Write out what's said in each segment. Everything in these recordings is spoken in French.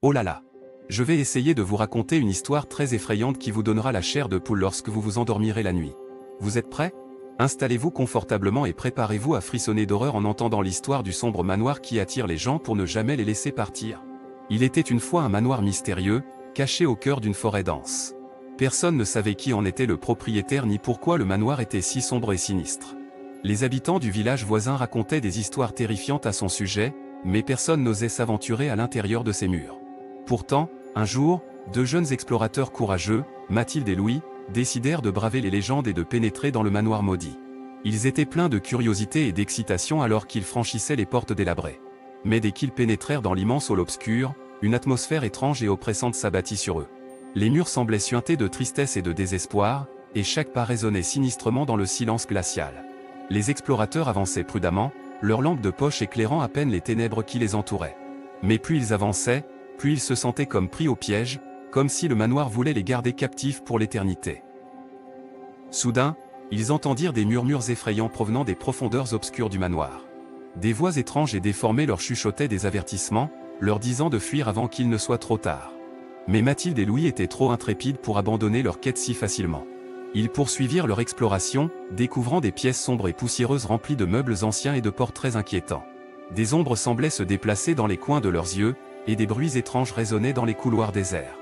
Oh là là! Je vais essayer de vous raconter une histoire très effrayante qui vous donnera la chair de poule lorsque vous vous endormirez la nuit. Vous êtes prêts? Installez-vous confortablement et préparez-vous à frissonner d'horreur en entendant l'histoire du sombre manoir qui attire les gens pour ne jamais les laisser partir. Il était une fois un manoir mystérieux, caché au cœur d'une forêt dense. Personne ne savait qui en était le propriétaire ni pourquoi le manoir était si sombre et sinistre. Les habitants du village voisin racontaient des histoires terrifiantes à son sujet, mais personne n'osait s'aventurer à l'intérieur de ses murs. Pourtant, un jour, deux jeunes explorateurs courageux, Mathilde et Louis, décidèrent de braver les légendes et de pénétrer dans le manoir maudit. Ils étaient pleins de curiosité et d'excitation alors qu'ils franchissaient les portes délabrées. Mais dès qu'ils pénétrèrent dans l'immense hall obscur, une atmosphère étrange et oppressante s'abattit sur eux. Les murs semblaient suinter de tristesse et de désespoir, et chaque pas résonnait sinistrement dans le silence glacial. Les explorateurs avançaient prudemment, leurs lampes de poche éclairant à peine les ténèbres qui les entouraient. Mais plus ils avançaient, plus ils se sentaient comme pris au piège, comme si le manoir voulait les garder captifs pour l'éternité. Soudain, ils entendirent des murmures effrayants provenant des profondeurs obscures du manoir. Des voix étranges et déformées leur chuchotaient des avertissements, leur disant de fuir avant qu'il ne soit trop tard. Mais Mathilde et Louis étaient trop intrépides pour abandonner leur quête si facilement. Ils poursuivirent leur exploration, découvrant des pièces sombres et poussiéreuses remplies de meubles anciens et de portraits inquiétants. Des ombres semblaient se déplacer dans les coins de leurs yeux, et des bruits étranges résonnaient dans les couloirs déserts.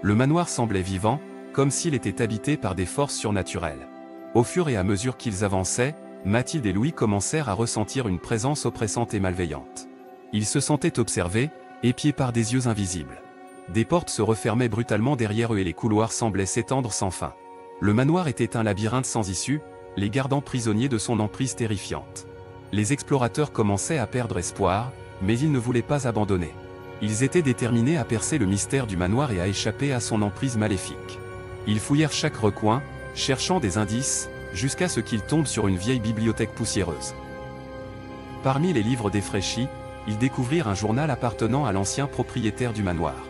Le manoir semblait vivant, comme s'il était habité par des forces surnaturelles. Au fur et à mesure qu'ils avançaient, Mathilde et Louis commencèrent à ressentir une présence oppressante et malveillante. Ils se sentaient observés, épiés par des yeux invisibles. Des portes se refermaient brutalement derrière eux et les couloirs semblaient s'étendre sans fin. Le manoir était un labyrinthe sans issue, les gardant prisonniers de son emprise terrifiante. Les explorateurs commençaient à perdre espoir, mais ils ne voulaient pas abandonner. Ils étaient déterminés à percer le mystère du manoir et à échapper à son emprise maléfique. Ils fouillèrent chaque recoin, cherchant des indices, jusqu'à ce qu'ils tombent sur une vieille bibliothèque poussiéreuse. Parmi les livres défraîchis, ils découvrirent un journal appartenant à l'ancien propriétaire du manoir.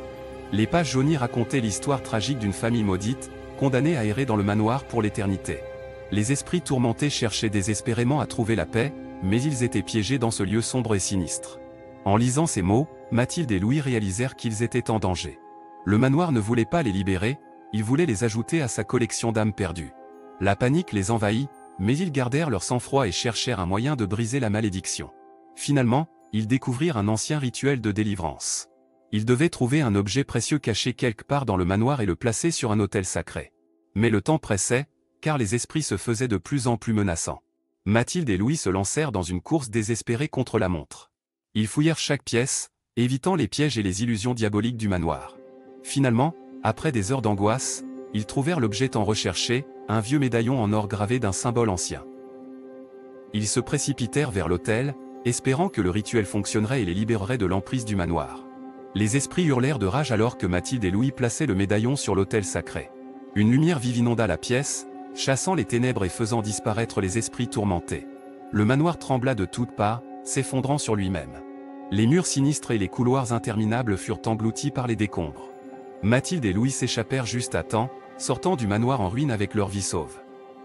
Les pages jaunies racontaient l'histoire tragique d'une famille maudite, condamnée à errer dans le manoir pour l'éternité. Les esprits tourmentés cherchaient désespérément à trouver la paix, mais ils étaient piégés dans ce lieu sombre et sinistre. En lisant ces mots, Mathilde et Louis réalisèrent qu'ils étaient en danger. Le manoir ne voulait pas les libérer, il voulait les ajouter à sa collection d'âmes perdues. La panique les envahit, mais ils gardèrent leur sang-froid et cherchèrent un moyen de briser la malédiction. Finalement, ils découvrirent un ancien rituel de délivrance. Ils devaient trouver un objet précieux caché quelque part dans le manoir et le placer sur un autel sacré. Mais le temps pressait, car les esprits se faisaient de plus en plus menaçants. Mathilde et Louis se lancèrent dans une course désespérée contre la montre. Ils fouillèrent chaque pièce, évitant les pièges et les illusions diaboliques du manoir. Finalement, après des heures d'angoisse, ils trouvèrent l'objet tant recherché, un vieux médaillon en or gravé d'un symbole ancien. Ils se précipitèrent vers l'autel, espérant que le rituel fonctionnerait et les libérerait de l'emprise du manoir. Les esprits hurlèrent de rage alors que Mathilde et Louis plaçaient le médaillon sur l'autel sacré. Une lumière vive inonda la pièce, chassant les ténèbres et faisant disparaître les esprits tourmentés. Le manoir trembla de toutes parts, s'effondrant sur lui-même. Les murs sinistres et les couloirs interminables furent engloutis par les décombres. Mathilde et Louis s'échappèrent juste à temps, sortant du manoir en ruine avec leur vie sauve.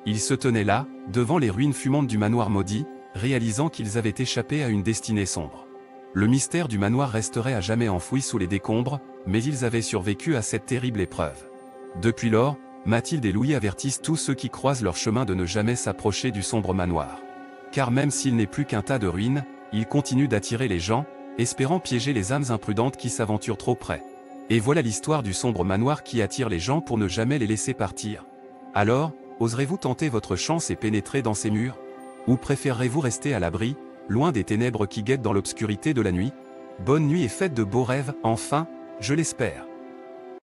Ils se tenaient là, devant les ruines fumantes du manoir maudit, réalisant qu'ils avaient échappé à une destinée sombre. Le mystère du manoir resterait à jamais enfoui sous les décombres, mais ils avaient survécu à cette terrible épreuve. Depuis lors, Mathilde et Louis avertissent tous ceux qui croisent leur chemin de ne jamais s'approcher du sombre manoir. Car même s'il n'est plus qu'un tas de ruines, il continue d'attirer les gens, espérant piéger les âmes imprudentes qui s'aventurent trop près. Et voilà l'histoire du sombre manoir qui attire les gens pour ne jamais les laisser partir. Alors, oserez-vous tenter votre chance et pénétrer dans ces murs? Ou préférerez-vous rester à l'abri, loin des ténèbres qui guettent dans l'obscurité de la nuit? Bonne nuit et faites de beaux rêves, enfin, je l'espère.